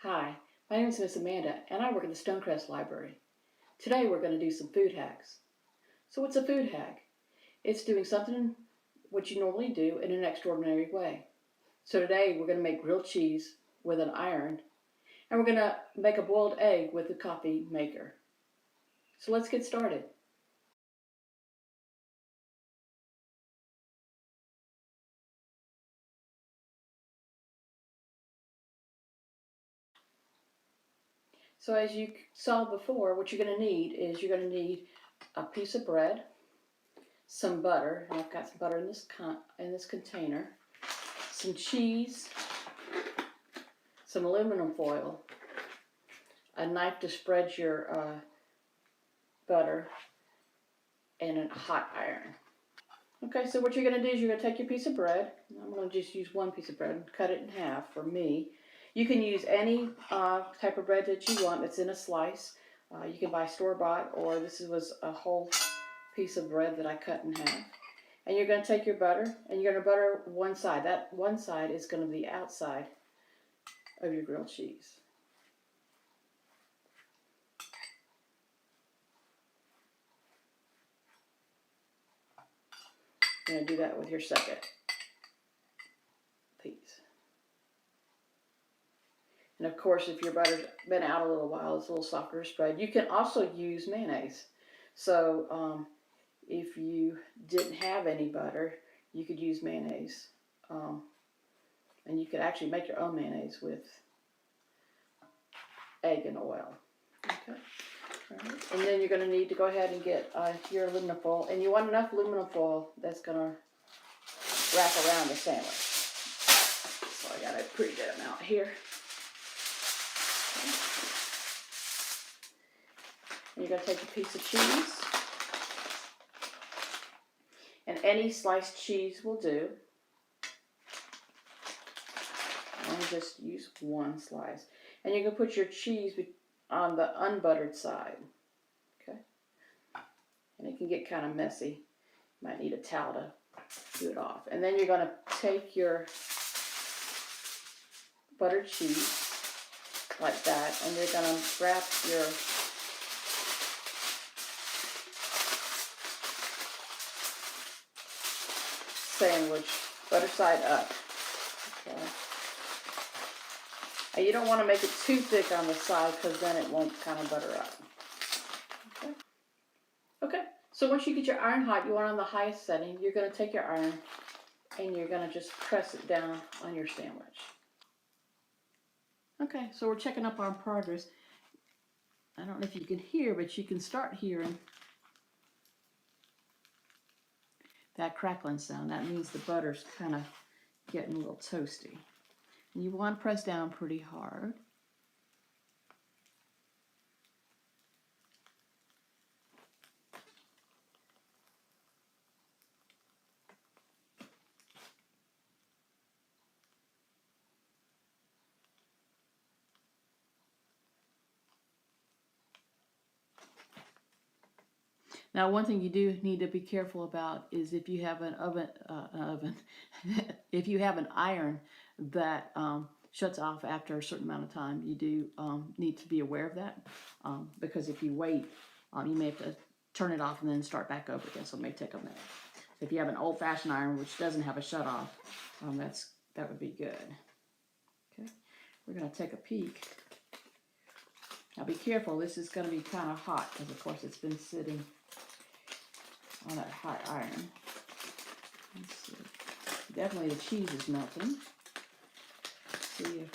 Hi, my name is Miss Amanda, and I work at the Stonecrest Library. Today we're going to do some food hacks. So what's a food hack? It's doing something what you normally do in an extraordinary way. So today we're going to make grilled cheese with an iron, and we're going to make a boiled egg with a coffee maker. So let's get started. So as you saw before, what you're going to need is a piece of bread, some butter, and I've got some butter in this container, some cheese, some aluminum foil, a knife to spread your butter, and a hot iron. Okay, so what you're going to do is you're going to take your piece of bread. I'm going to just use one piece of bread and cut it in half for me. You can use any type of bread that you want that's in a slice. You can buy store-bought, or this was a whole piece of bread that I cut in half. And you're going to take your butter, and you're going to butter one side. That one side is going to be the outside of your grilled cheese. You're going to do that with your second piece. And of course, if your butter's been out a little while, it's a little softer to spread. You can also use mayonnaise. So if you didn't have any butter, you could use mayonnaise. And you could actually make your own mayonnaise with egg and oil. Okay. All right. And then you're going to need to go ahead and get your aluminum foil. And you want enough aluminum foil that's going to wrap around the sandwich. So I got a pretty good amount here. Okay. And you're going to take a piece of cheese. And any sliced cheese will do. And just use one slice. And you're going to put your cheese on the unbuttered side. Okay? And it can get kind of messy. You might need a towel to do it off. And then you're going to take your buttered cheese like that, and you're going to wrap your sandwich butter side up. Okay. And you don't want to make it too thick on the side, because then it won't kind of butter up. Okay. Okay. So once you get your iron hot, you want it on the highest setting. You're going to take your iron and you're going to just press it down on your sandwich. Okay, so we're checking up on progress. I don't know if you can hear, but you can start hearing that crackling sound. That means the butter's kind of getting a little toasty. And you want to press down pretty hard. Now, one thing you do need to be careful about is if you have an if you have an iron that shuts off after a certain amount of time, you do need to be aware of that, because if you wait, you may have to turn it off and then start back over again, so it may take a minute. So if you have an old-fashioned iron which doesn't have a shut off, that would be good. Okay, we're going to take a peek. Now be careful, this is going to be kind of hot because of course it's been sitting on that hot iron. Let's see. Definitely the cheese is melting. See if,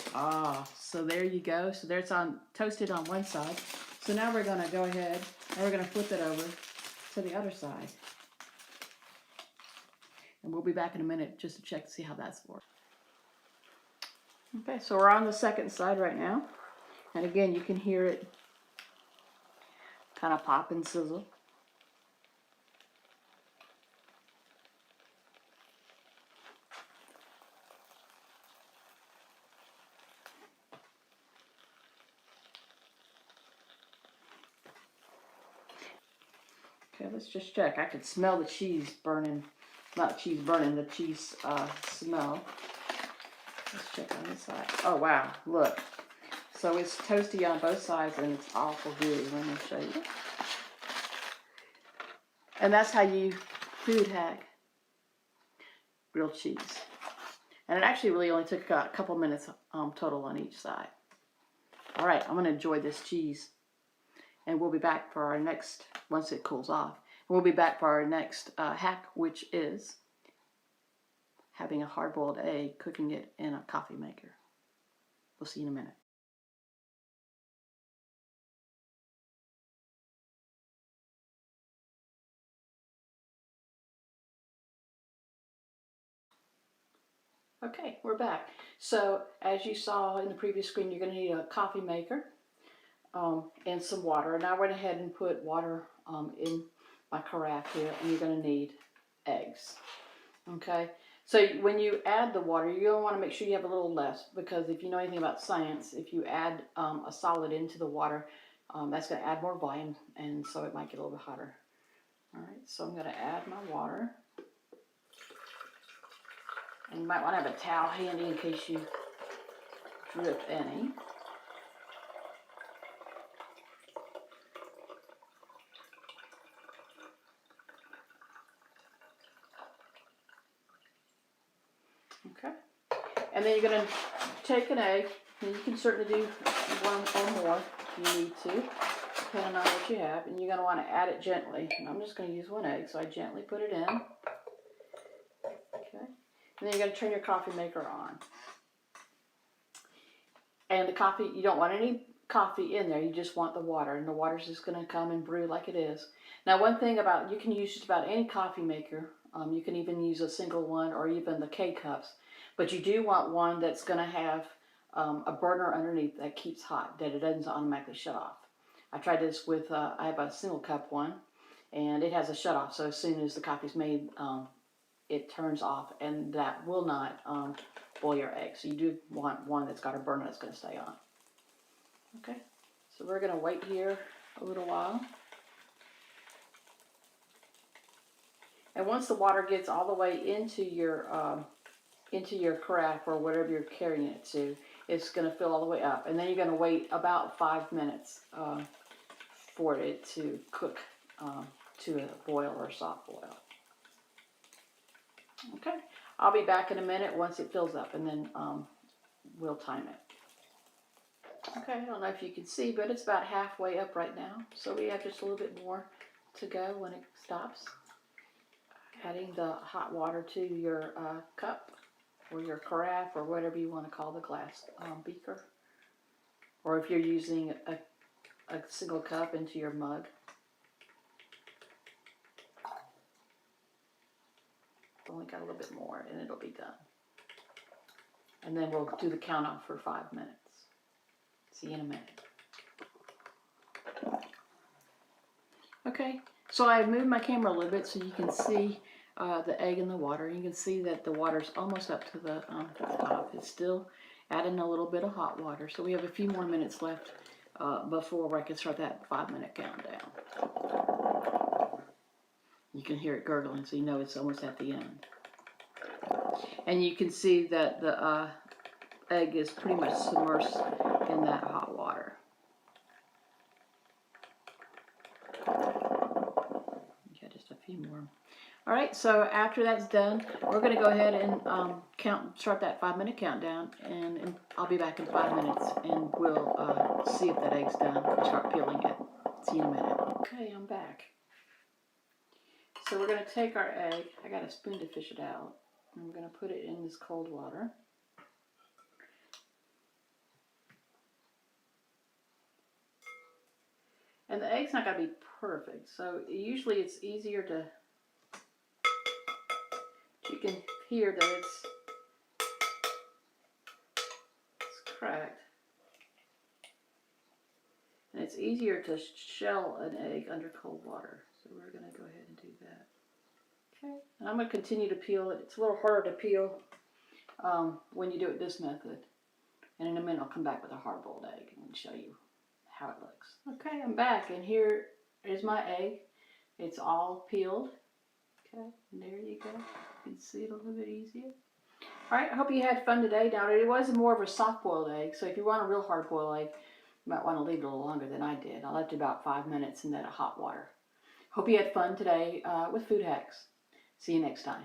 so there you go. So there it's toasted on one side. So now we're going to go ahead and we're going to flip it over to the other side. And we'll be back in a minute just to check to see how that's worked. Okay, so we're on the second side right now. And again, you can hear it kind of pop and sizzle. Okay, let's just check. I could smell the cheese burning. Not cheese burning, the cheese smell. Let's check on this side. Oh, wow. Look. So it's toasty on both sides and it's awful gooey. Let me show you. And that's how you food hack grilled cheese. And it actually really only took a couple minutes total on each side. All right, I'm gonna enjoy this cheese. And we'll be back for our next, once it cools off, we'll be back for our next hack, which is having a hard-boiled egg, cooking it in a coffee maker. We'll see you in a minute. Okay, we're back. So as you saw in the previous screen, you're going to need a coffee maker and some water. And I went ahead and put water in my carafe here, and you're going to need eggs. Okay, so when you add the water, you're going to want to make sure you have a little less, because if you know anything about science, if you add a solid into the water, that's going to add more volume, and so it might get a little bit hotter. All right, so I'm going to add my water. And you might want to have a towel handy in case you drip any. Okay. And then you're going to take an egg, and you can certainly do one or more if you need to, depending on what you have. And you're going to want to add it gently. And I'm just going to use one egg, so I gently put it in. Okay. And then you're going to turn your coffee maker on. And the coffee, you don't want any coffee in there, you just want the water, and the water's just going to come and brew like it is. Now, one thing about, you can use just about any coffee maker. You can even use a single one or even the K-cups, but you do want one that's going to have a burner underneath that keeps hot, that it doesn't automatically shut off. I tried this with, I have a single cup one, and it has a shut off, so as soon as the coffee's made, it turns off, and that will not boil your eggs. So you do want one that's got a burner that's going to stay on. Okay, so we're going to wait here a little while. And once the water gets all the way into your carafe or whatever you're carrying it to, it's going to fill all the way up. And then you're going to wait about 5 minutes for it to cook to a boil or a soft boil. Okay, I'll be back in a minute once it fills up, and then we'll time it. Okay, I don't know if you can see, but it's about halfway up right now. So we have just a little bit more to go when it stops. Adding the hot water to your cup or your carafe or whatever you want to call the glass beaker. Or if you're using a single cup, into your mug. Only got a little bit more and it'll be done. And then we'll do the count off for 5 minutes. See you in a minute. Okay, so I've moved my camera a little bit so you can see the egg in the water. You can see that the water's almost up to the top. It's still adding a little bit of hot water. So we have a few more minutes left before I can start that 5-minute countdown. You can hear it gurgling, so you know it's almost at the end. And you can see that the egg is pretty much submersed in that hot water. Okay, just a few more. All right, so after that's done, we're going to go ahead and start that 5-minute countdown, and I'll be back in 5 minutes, and we'll see if that egg's done and start peeling it. See you in a minute. Okay, I'm back. So we're going to take our egg. I got a spoon to fish it out, and we're going to put it in this cold water. And the egg's not going to be perfect, so usually it's easier to, you can hear that it's cracked. And it's easier to shell an egg under cold water. So we're going to go ahead and do that. Okay, and I'm going to continue to peel it. It's a little harder to peel when you do it this method. And in a minute I'll come back with a hard-boiled egg and show you how it looks. Okay, I'm back, and here is my egg. It's all peeled. Okay, and there you go. You can see it a little bit easier. Alright, I hope you had fun today. Now, it was more of a soft-boiled egg, so if you want a real hard-boiled egg, you might want to leave it a little longer than I did. I left it about 5 minutes in that hot water. Hope you had fun today with Food Hacks. See you next time.